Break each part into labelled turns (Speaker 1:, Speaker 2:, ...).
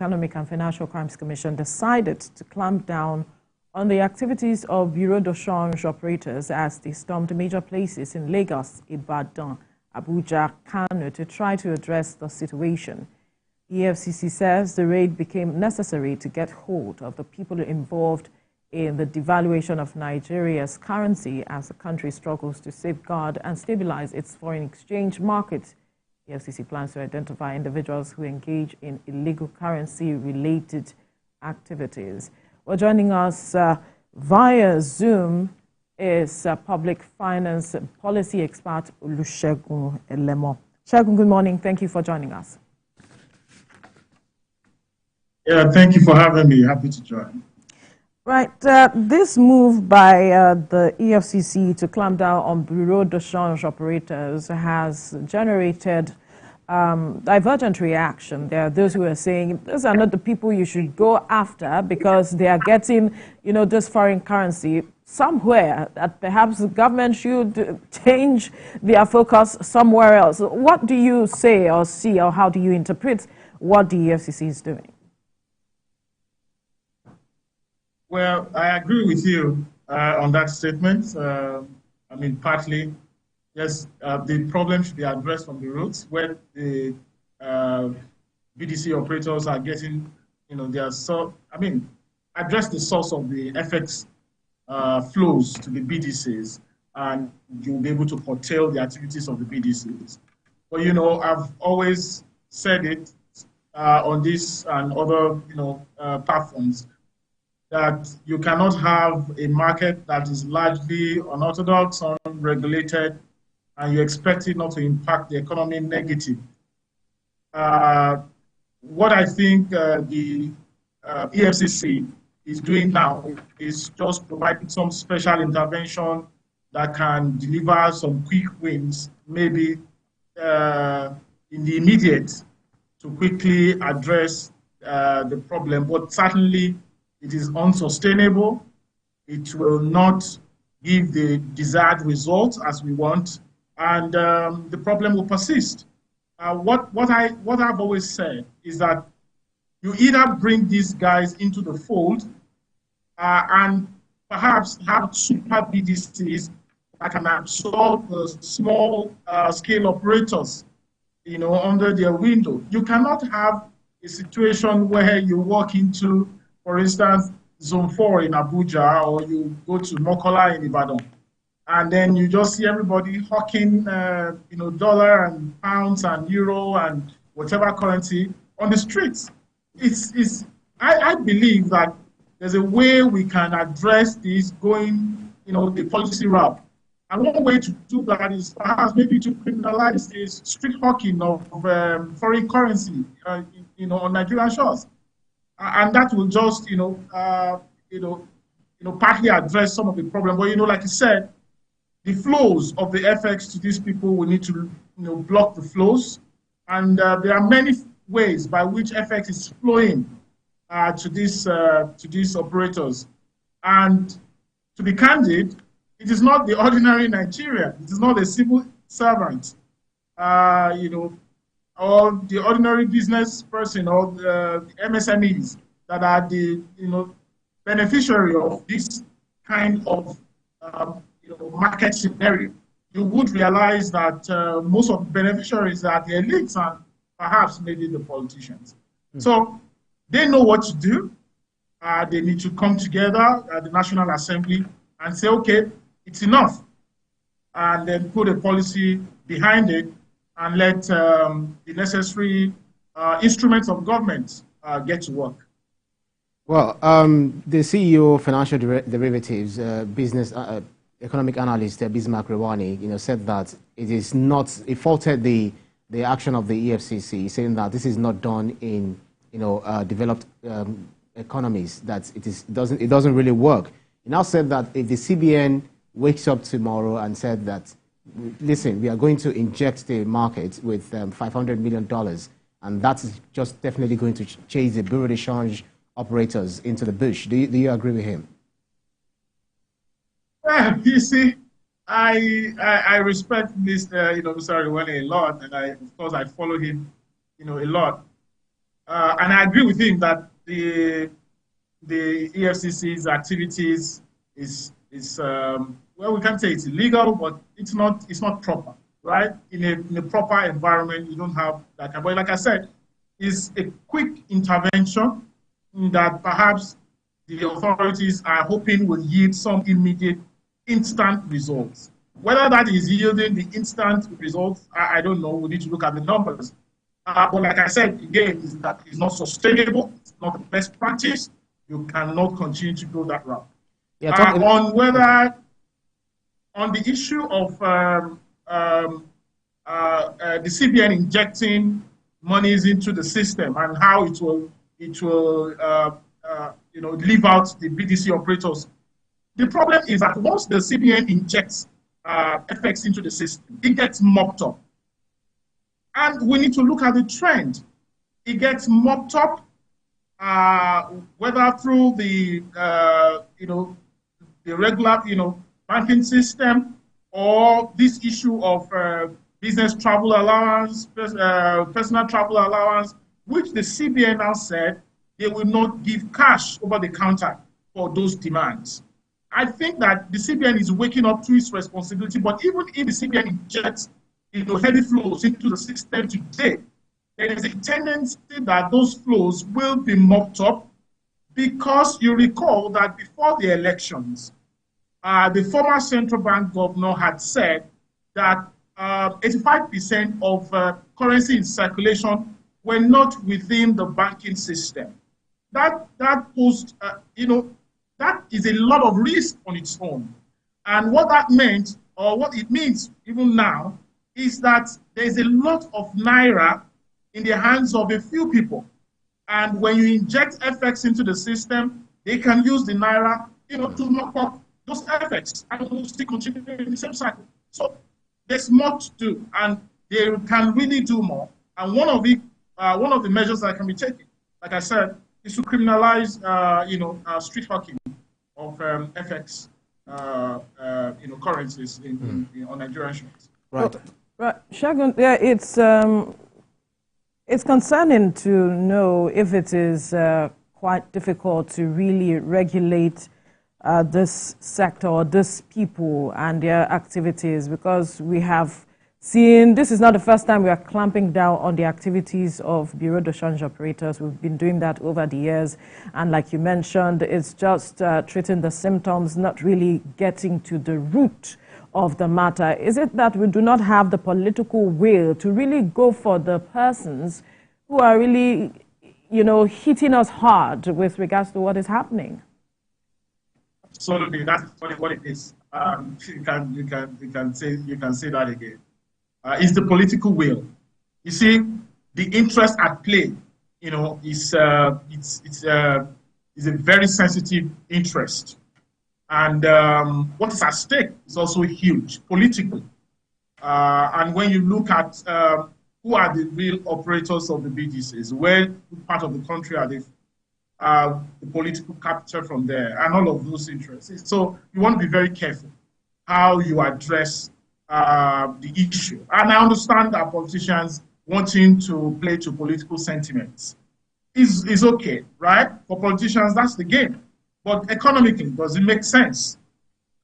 Speaker 1: Economic and Financial Crimes Commission decided to clamp down on the activities of bureau de change operators as they stormed major places in Lagos, Ibadan, Abuja, Kano to try to address the situation. EFCC says the raid became necessary to get hold of the people involved in the devaluation of Nigeria's currency as the country struggles to safeguard and stabilize its foreign exchange market. The EFCC plans to identify individuals who engage in illegal currency-related activities. Well, joining us via Zoom is public finance policy expert Olusegun Elemo. Segun, good morning. Thank you for joining us.
Speaker 2: Yeah, thank you for having me. Happy to join.
Speaker 1: Right. This move by the EFCC to clamp down on bureau de change operators has generated divergent reaction. There are those who are saying these are not the people you should go after because they are getting, this foreign currency somewhere, that perhaps the government should change their focus somewhere else. What do you say or see, or how do you interpret what the EFCC is doing?
Speaker 2: Well, I agree with you on that statement. Partly, yes, the problem should be addressed from the roots where the BDC operators are getting, address the source of the FX flows to the BDCs, and you'll be able to curtail the activities of the BDCs. But, I've always said it on this and other, platforms, that you cannot have a market that is largely unorthodox, unregulated, and you expect it not to impact the economy negative. What I think the EFCC is doing now is just providing some special intervention that can deliver some quick wins, maybe in the immediate, to quickly address the problem, but certainly it is unsustainable. It will not give the desired results as we want, and the problem will persist. What I've always said is that you either bring these guys into the fold and perhaps have super BDCs that can absorb the small scale operators, under their window. You cannot have a situation where you walk into, for instance, Zone 4 in Abuja, or you go to Mokola in Ibadan, and then you just see everybody hawking, dollar and pounds and euro and whatever currency on the streets. I believe that there's a way we can address this going, the policy route. And one way to do that is perhaps maybe to criminalize this street hawking of foreign currency, on Nigerian shores. And that will just, partly address some of the problem. But, like you said, the flows of the FX to these people, we need to, block the flows. And there are many ways by which FX is flowing to these operators. And to be candid, it is not the ordinary Nigerian. It is not a civil servant, or the ordinary business person, or the MSMEs that are the beneficiary of this kind of market scenario. You would realize that most of the beneficiaries are the elites and perhaps maybe the politicians. So they know what to do. They need to come together at the National Assembly and say, okay, it's enough, and then put a policy behind it and let the necessary instruments of government get to work.
Speaker 3: Well, the CEO of Financial Derivatives, business economic analyst Bismarck Rewani, said that it faulted the action of the EFCC, saying that this is not done in developed economies, that it doesn't really work. He now said that if the CBN wakes up tomorrow and said that, listen, we are going to inject the market with $500 million, and that's just definitely going to chase the bureau de change operators into the bush. Do you agree with him?
Speaker 2: You see, I respect Mr. Rewani a lot, and of course I follow him, a lot. and I agree with him that the EFCC's activities is well, we can't say it's illegal, but it's not proper, right? In a proper environment, you don't have that. But like I said, it's a quick intervention that perhaps the authorities are hoping will yield some immediate, instant results. Whether that is yielding the instant results, I don't know. We need to look at the numbers. But like I said, again, that is not sustainable. It's not the best practice. You cannot continue to go that route. Yeah, on the issue of the CBN injecting monies into the system and how it will leave out the BDC operators. The problem is that once the CBN injects FX into the system, it gets mopped up. And we need to look at the trend. It gets mopped up, whether through the regular banking system, or this issue of business travel allowance, personal travel allowance, which the CBN now said they will not give cash over the counter for those demands. I think that the CBN is waking up to its responsibility, but even if the CBN injects heavy flows into the system today, there is a tendency that those flows will be mopped up, because you recall that before the elections, the former central bank governor had said that 85% of currency in circulation were not within the banking system. That posed, that is a lot of risk on its own. And what that meant, or what it means even now, is that there's a lot of Naira in the hands of a few people. And when you inject FX into the system, they can use the Naira, to mop up those FX and will still continue in the same cycle. So there's more to do, and they can really do more. And one of the measures that can be taken, like I said, is to criminalize, street hawking of FX, currencies on Nigerian shores.
Speaker 1: Right. Right, Segun, yeah, it's concerning to know if it is quite difficult to really regulate this sector or this people and their activities, because we have seen, this is not the first time we are clamping down on the activities of bureau de change operators. We've been doing that over the years, and like you mentioned, it's just treating the symptoms, not really getting to the root of the matter. Is it that we do not have the political will to really go for the persons who are really, hitting us hard with regards to what is happening?
Speaker 2: Absolutely, that's what it is. You can say that again. It's the political will. You see, the interest at play, is a very sensitive interest. And what is at stake is also huge politically. And when you look at who are the real operators of the BDCs, where part of the country are they, the political capture from there, and all of those interests. So you want to be very careful how you address the issue. And I understand that politicians wanting to play to political sentiments is okay, right? For politicians, that's the game. But economically, does it make sense?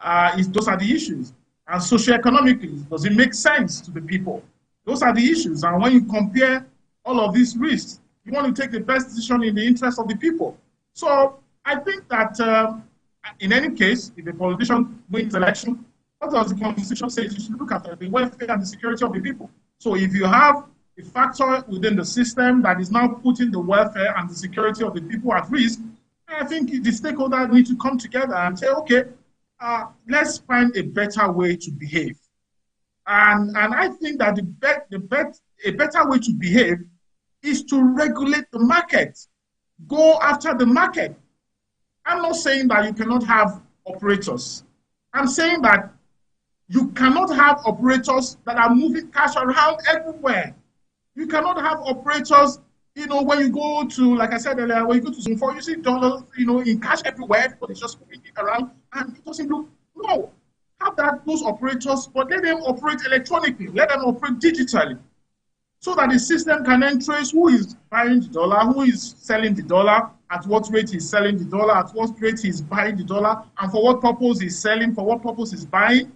Speaker 2: Those are the issues. And socioeconomically, does it make sense to the people? Those are the issues. And when you compare all of these risks, you want to take the best decision in the interest of the people. So I think that in any case, if a politician wins election, what does the Constitution say? You should look at the welfare and the security of the people. So if you have a factor within the system that is now putting the welfare and the security of the people at risk, I think the stakeholders need to come together and say, okay, let's find a better way to behave. And I think that a better way to behave is to regulate the market, go after the market. I'm not saying that you cannot have operators. I'm saying that you cannot have operators that are moving cash around everywhere. You cannot have operators, when you go to, like I said earlier, when you go to Zone 4, you see dollars, in cash everywhere, everybody's just moving it around, and it doesn't look, no. Have those operators, but let them operate electronically, let them operate digitally. so that the system can then trace who is buying the dollar, who is selling the dollar, at what rate he's selling the dollar, at what rate he's buying the dollar, and for what purpose he's selling, for what purpose he's buying.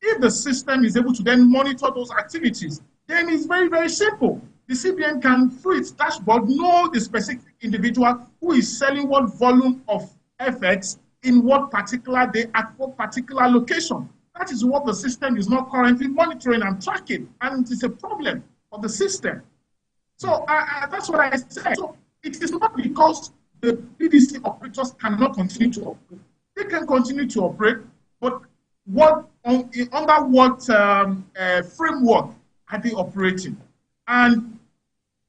Speaker 2: If the system is able to then monitor those activities, then it's very, very simple. The CBN can, through its dashboard, know the specific individual who is selling what volume of FX in what particular day at what particular location. That is what the system is not currently monitoring and tracking, and it is a problem for the system. So that's what I said. So it is not because the BDC operators cannot continue to operate. They can continue to operate, but under what framework are they operating? And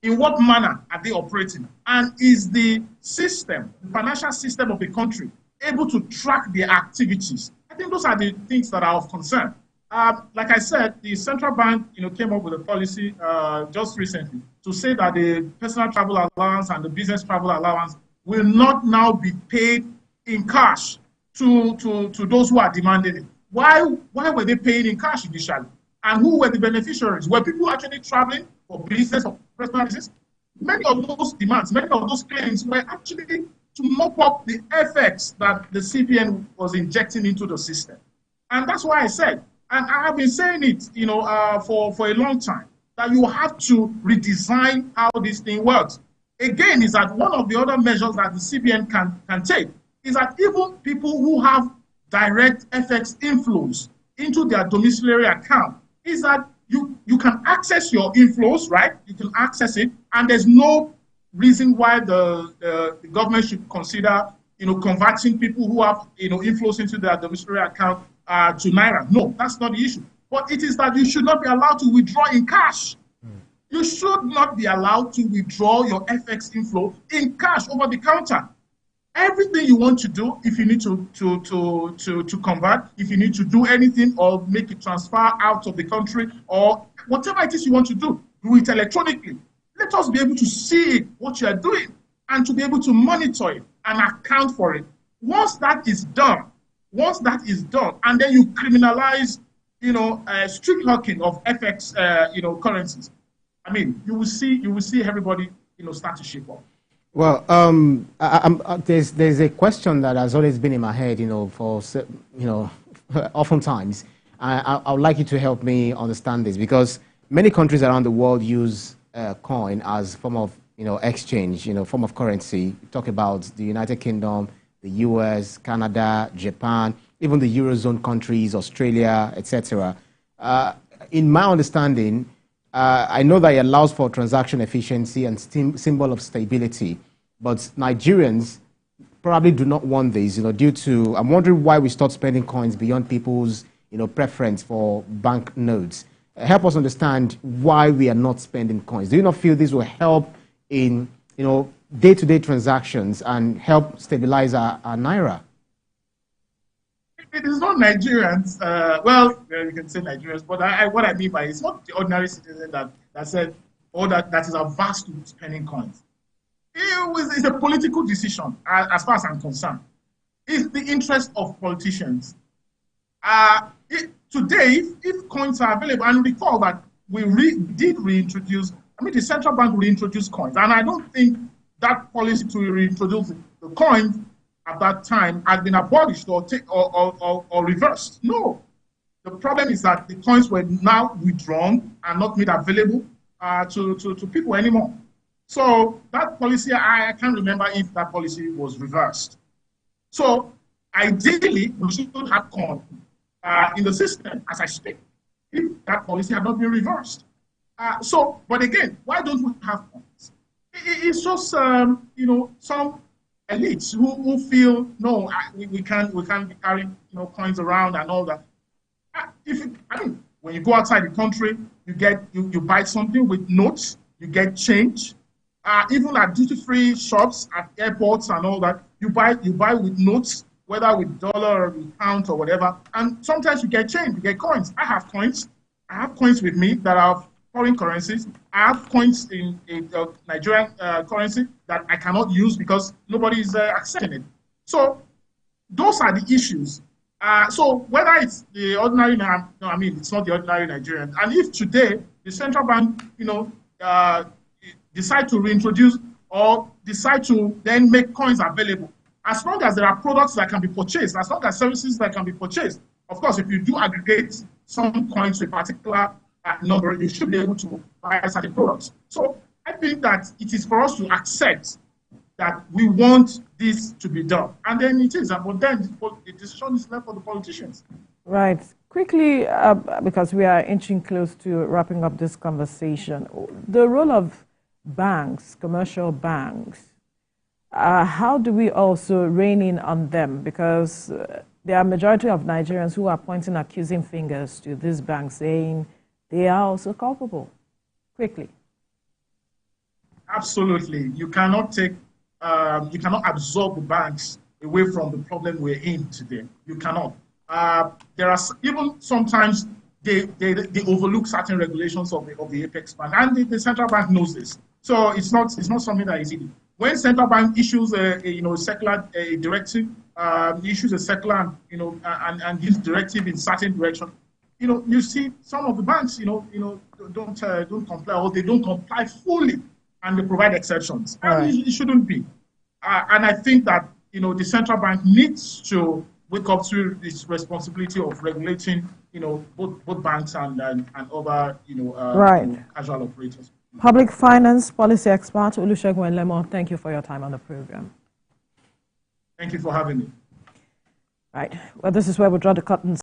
Speaker 2: in what manner are they operating? And is the system, the financial system of the country, able to track their activities? I think those are the things that are of concern. Like I said, the central bank, came up with a policy just recently to say that the personal travel allowance and the business travel allowance will not now be paid in cash to those who are demanding it. Why were they paying in cash initially? And who were the beneficiaries? Were people actually traveling for business or personal business? Many of those demands, many of those claims were actually to mop up the FX that the CBN was injecting into the system. And that's why I said, and I have been saying it, for a long time, that you have to redesign how this thing works. Again, is that one of the other measures that the CBN can take is that even people who have direct FX inflows into their domiciliary account, is that you can access your inflows, right? You can access it, and there's no reason why the government should consider, converting people who have, inflows into their domiciliary account to Naira. No, that's not the issue. But it is that you should not be allowed to withdraw in cash. You should not be allowed to withdraw your FX inflow in cash over the counter. Everything you want to do, if you need to convert, if you need to do anything or make a transfer out of the country or whatever it is you want to do it electronically. Let us be able to see what you are doing and to be able to monitor it and account for it. Once that is done, and then you criminalize, street hawking of FX, currencies, I mean, you will see everybody, start to shape up.
Speaker 3: Well, there's a question that has always been in my head, for oftentimes. I would like you to help me understand this, because many countries around the world use coin as form of exchange, form of currency. Talk about the United Kingdom, the US, Canada, Japan, even the Eurozone countries, Australia, etc. In my understanding, I know that it allows for transaction efficiency and symbol of stability, but Nigerians probably do not want this, due to, I'm wondering why we start spending coins beyond people's, preference for bank notes. Help us understand why we are not spending coins. Do you not feel this will help in, day-to-day transactions and help stabilize our Naira?
Speaker 2: It is not Nigerians. You can say Nigerians, but what I mean by it's not the ordinary citizen that said, or that is averse to spending coins. It's a political decision, as far as I'm concerned. It's the interest of politicians. Today, if coins are available, and recall that we did reintroduce, the central bank reintroduced coins, and I don't think that policy to reintroduce the coins at that time had been abolished or reversed. No. The problem is that the coins were now withdrawn and not made available to people anymore. So that policy, I can't remember if that policy was reversed. So ideally, we should have coins in the system as I speak, if that policy had not been reversed. But again, why don't we have coins? It's just, some elites who feel no, we can't be carrying coins around and all that. When you go outside the country, you buy something with notes, you get change. Even at duty-free shops, at airports and all that, you buy with notes, whether with dollar or with pound or whatever. And sometimes you get change, you get coins. I have coins. I have coins with me that are foreign currencies. I have coins in Nigerian currency that I cannot use because nobody is accepting it. So those are the issues. So whether it's the ordinary, it's not the ordinary Nigerian. And if today the central bank, decide to reintroduce or decide to then make coins available, as long as there are products that can be purchased, as long as services that can be purchased. Of course, if you do aggregate some coins to a particular number, you should be able to buy certain products. So I think that it is for us to accept that we want this to be done. And then it is, but then the decision is left for the politicians.
Speaker 1: Right. Quickly, because we are inching close to wrapping up this conversation, the role of banks, commercial banks, how do we also rein in on them? Because there are a majority of Nigerians who are pointing accusing fingers to these banks, saying they are also culpable. Quickly.
Speaker 2: Absolutely. You cannot absorb the banks away from the problem we're in today. You cannot. There are even sometimes they overlook certain regulations of the Apex Bank, and the central bank knows this. So it's not something that is easy. When central bank issues a circular directive, issues a circular and gives directive in certain direction, you see some of the banks don't comply, or they don't comply fully, and they provide exceptions. And it shouldn't be. And I think that the central bank needs to wake up to this responsibility of regulating both banks and other casual operators.
Speaker 1: Public finance policy expert Olusegun Elemo, thank you for your time on the program.
Speaker 2: Thank you for having me.
Speaker 1: Right. Well, this is where we draw the curtains.